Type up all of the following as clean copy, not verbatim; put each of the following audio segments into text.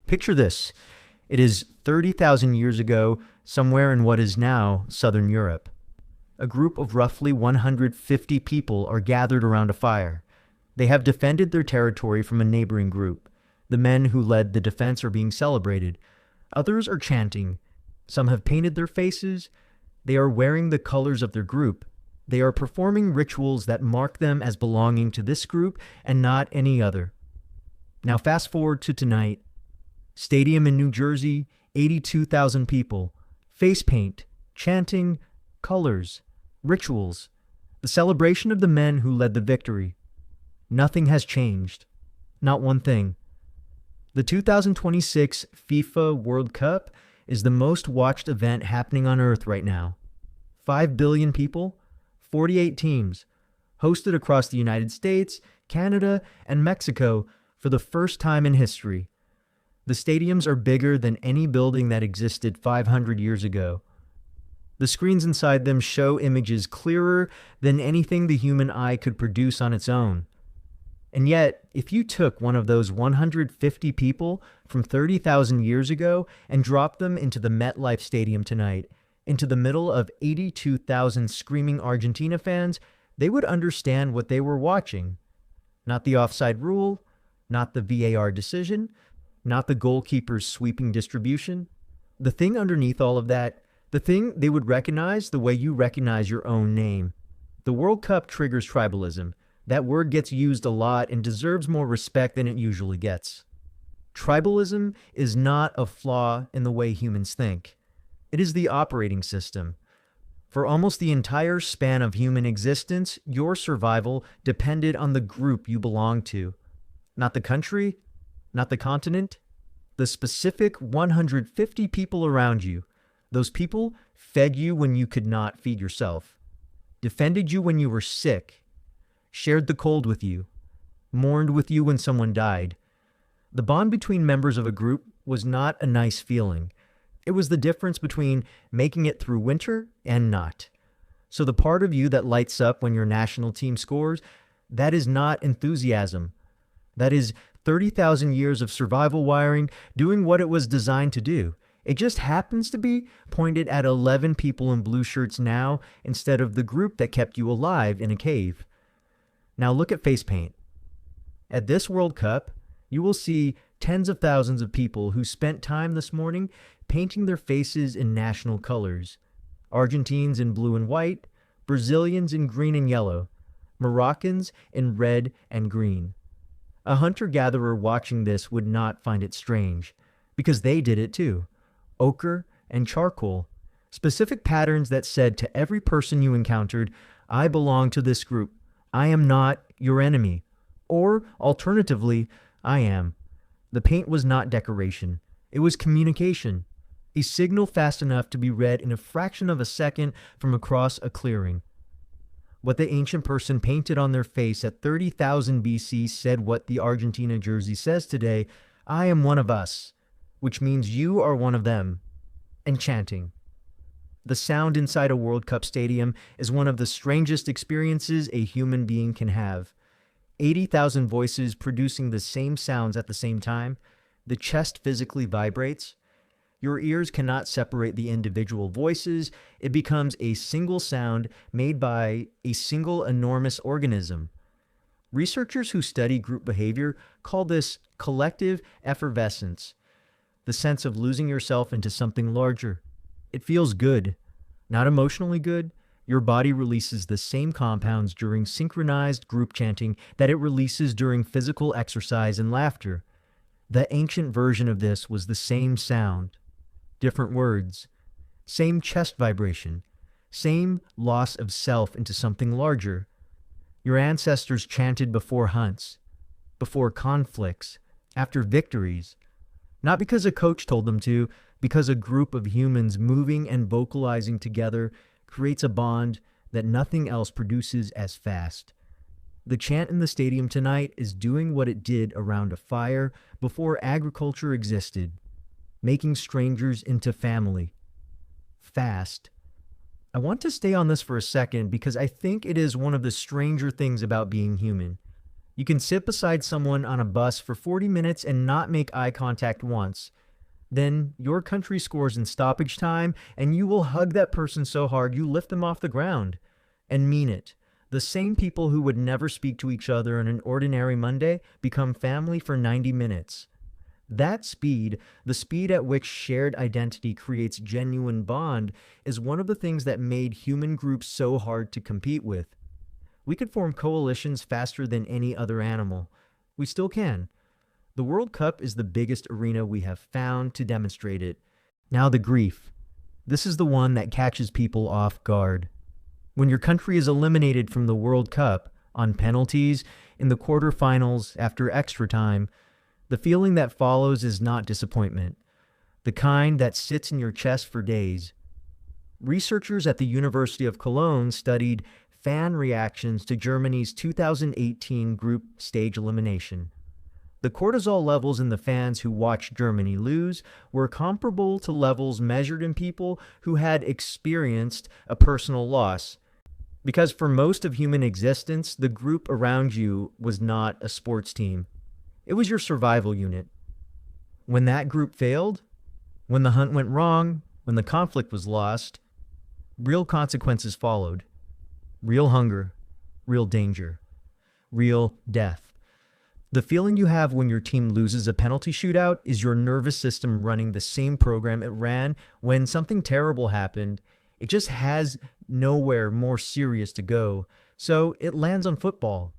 Picture this. It is 30,000 years ago, somewhere in what is now southern Europe. A group of roughly 150 people are gathered around a fire. They have defended their territory from a neighboring group. The men who led the defense are being celebrated. Others are chanting. Some have painted their faces. They are wearing the colors of their group. They are performing rituals that mark them as belonging to this group and not any other. Now fast forward to tonight. Stadium in New Jersey, 82,000 people. Face paint, chanting, colors, rituals. The celebration of the men who led the victory. Nothing has changed. Not one thing. The 2026 FIFA World Cup is the most watched event happening on Earth right now. 5 billion people, 48 teams, hosted across the United States, Canada, and Mexico for the first time in history. The stadiums are bigger than any building that existed 500 years ago. The screens inside them show images clearer than anything the human eye could produce on its own. And yet, if you took one of those 150 people from 30,000 years ago and dropped them into the MetLife Stadium tonight, into the middle of 82,000 screaming Argentina fans, they would understand what they were watching. Not the offside rule, not the VAR decision, not the goalkeeper's sweeping distribution. The thing underneath all of that, the thing they would recognize the way you recognize your own name. The World Cup triggers tribalism. That word gets used a lot and deserves more respect than it usually gets. Tribalism is not a flaw in the way humans think. It is the operating system. For almost the entire span of human existence, your survival depended on the group you belonged to. Not the country, not the continent, the specific 150 people around you. Those people fed you when you could not feed yourself, defended you when you were sick, shared the cold with you, mourned with you when someone died. The bond between members of a group was not a nice feeling. It was the difference between making it through winter and not. So the part of you that lights up when your national team scores, that is not enthusiasm. That is 30,000 years of survival wiring doing what it was designed to do. It just happens to be pointed at 11 people in blue shirts now instead of the group that kept you alive in a cave. Now look at face paint. At this World Cup, you will see tens of thousands of people who spent time this morning painting their faces in national colors. Argentines in blue and white, Brazilians in green and yellow, Moroccans in red and green. A hunter-gatherer watching this would not find it strange, because they did it too. Ochre and charcoal, specific patterns that said to every person you encountered, I belong to this group. I am not your enemy. Or, alternatively, I am. The paint was not decoration. It was communication. A signal fast enough to be read in a fraction of a second from across a clearing. What the ancient person painted on their face at 30,000 BC said what the Argentina jersey says today, I am one of us, which means you are one of them. And chanting. The sound inside a World Cup stadium is one of the strangest experiences a human being can have. 80,000 voices producing the same sounds at the same time. The chest physically vibrates. Your ears cannot separate the individual voices. It becomes a single sound made by a single enormous organism. Researchers who study group behavior call this collective effervescence, the sense of losing yourself into something larger. It feels good, not emotionally good. Your body releases the same compounds during synchronized group chanting that it releases during physical exercise and laughter. The ancient version of this was the same sound, different words, same chest vibration, same loss of self into something larger. Your ancestors chanted before hunts, before conflicts, after victories, not because a coach told them to, because a group of humans moving and vocalizing together creates a bond that nothing else produces as fast. The chant in the stadium tonight is doing what it did around a fire before agriculture existed, making strangers into family. Fast. I want to stay on this for a second because I think it is one of the stranger things about being human. You can sit beside someone on a bus for 40 minutes and not make eye contact once. Then your country scores in stoppage time, and you will hug that person so hard you lift them off the ground. And mean it. The same people who would never speak to each other on an ordinary Monday become family for 90 minutes. That speed, the speed at which shared identity creates genuine bond, is one of the things that made human groups so hard to compete with. We could form coalitions faster than any other animal. We still can. The World Cup is the biggest arena we have found to demonstrate it. Now the grief. This is the one that catches people off guard. When your country is eliminated from the World Cup, on penalties, in the quarterfinals, after extra time, the feeling that follows is not disappointment, the kind that sits in your chest for days. Researchers at the University of Cologne studied fan reactions to Germany's 2018 group stage elimination. The cortisol levels in the fans who watched Germany lose were comparable to levels measured in people who had experienced a personal loss. Because for most of human existence, the group around you was not a sports team. It was your survival unit. When that group failed, when the hunt went wrong, when the conflict was lost, real consequences followed. Real hunger, real danger, real death. The feeling you have when your team loses a penalty shootout is your nervous system running the same program it ran when something terrible happened. It just has nowhere more serious to go, so it lands on football.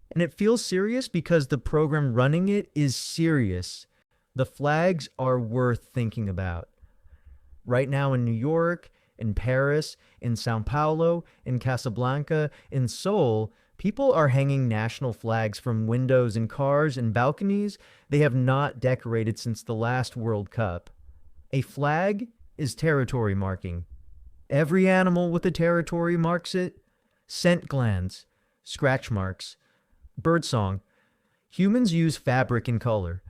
And it feels serious because the program running it is serious. The flags are worth thinking about. Right now in New York, in Paris, in Sao Paulo, in Casablanca, in Seoul, people are hanging national flags from windows in cars and balconies they have not decorated since the last World Cup. A flag is territory marking. Every animal with a territory marks it. Scent glands, scratch marks, birdsong. Humans use fabric and color.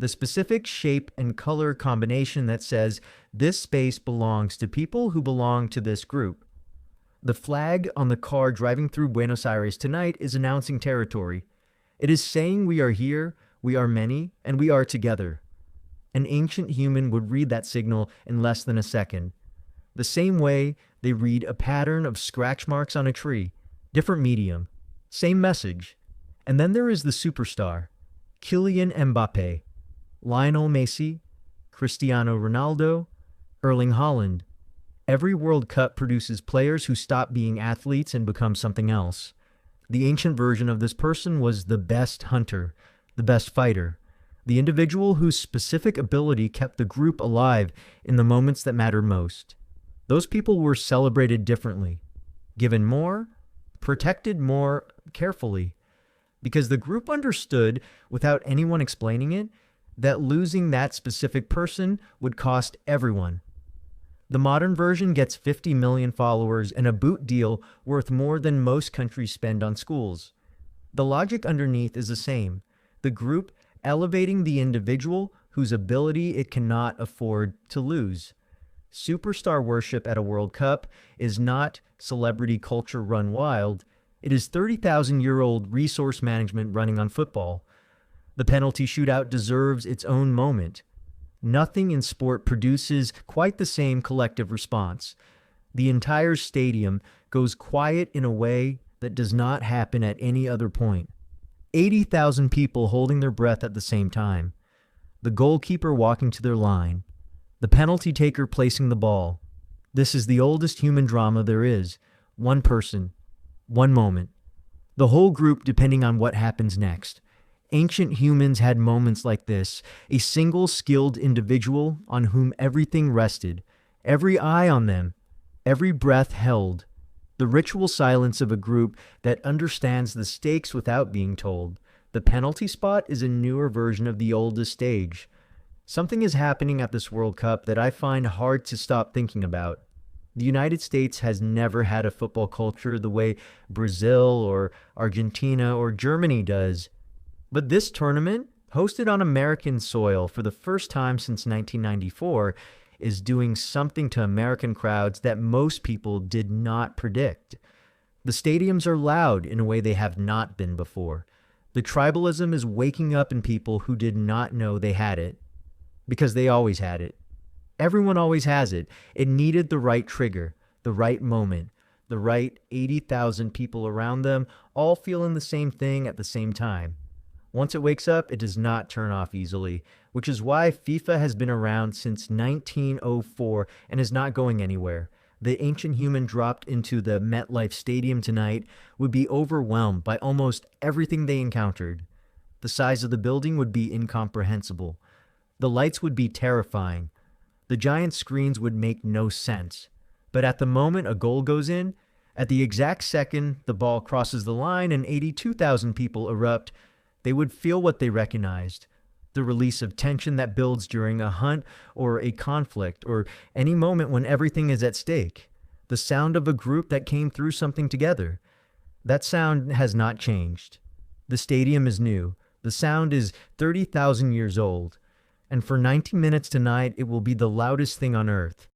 The specific shape and color combination that says this space belongs to people who belong to this group. The flag on the car driving through Buenos Aires tonight is announcing territory. It is saying we are here, we are many, and we are together. An ancient human would read that signal in less than a second. The same way they read a pattern of scratch marks on a tree. Different medium. Same message. And then there is the superstar. Kylian Mbappe, Lionel Messi, Cristiano Ronaldo, Erling Haaland. Every World Cup produces players who stop being athletes and become something else. The ancient version of this person was the best hunter, the best fighter, the individual whose specific ability kept the group alive in the moments that mattered most. Those people were celebrated differently, given more, protected more carefully, because the group understood, without anyone explaining it, that losing that specific person would cost everyone. The modern version gets 50 million followers and a boot deal worth more than most countries spend on schools. The logic underneath is the same. The group elevating the individual whose ability it cannot afford to lose. Superstar worship at a World Cup is not celebrity culture run wild. It is 30,000-year-old resource management running on football. The penalty shootout deserves its own moment. Nothing in sport produces quite the same collective response. The entire stadium goes quiet in a way that does not happen at any other point. 80,000 people holding their breath at the same time. The goalkeeper walking to their line. The penalty taker placing the ball. This is the oldest human drama there is. One person. One moment. The whole group depending on what happens next. Ancient humans had moments like this, a single skilled individual on whom everything rested, every eye on them, every breath held, the ritual silence of a group that understands the stakes without being told. The penalty spot is a newer version of the oldest stage. Something is happening at this World Cup that I find hard to stop thinking about. The United States has never had a football culture the way Brazil or Argentina or Germany does. But this tournament, hosted on American soil for the first time since 1994, is doing something to American crowds that most people did not predict. The stadiums are loud in a way they have not been before. The tribalism is waking up in people who did not know they had it, because they always had it. Everyone always has it. It needed the right trigger, the right moment, the right 80,000 people around them, all feeling the same thing at the same time. Once it wakes up, it does not turn off easily, which is why FIFA has been around since 1904 and is not going anywhere. The ancient human dropped into the MetLife Stadium tonight would be overwhelmed by almost everything they encountered. The size of the building would be incomprehensible. The lights would be terrifying. The giant screens would make no sense. But at the moment a goal goes in, at the exact second the ball crosses the line and 82,000 people erupt, they would feel what they recognized. The release of tension that builds during a hunt or a conflict or any moment when everything is at stake. The sound of a group that came through something together. That sound has not changed. The stadium is new. The sound is 30,000 years old. And for 90 minutes tonight, it will be the loudest thing on earth.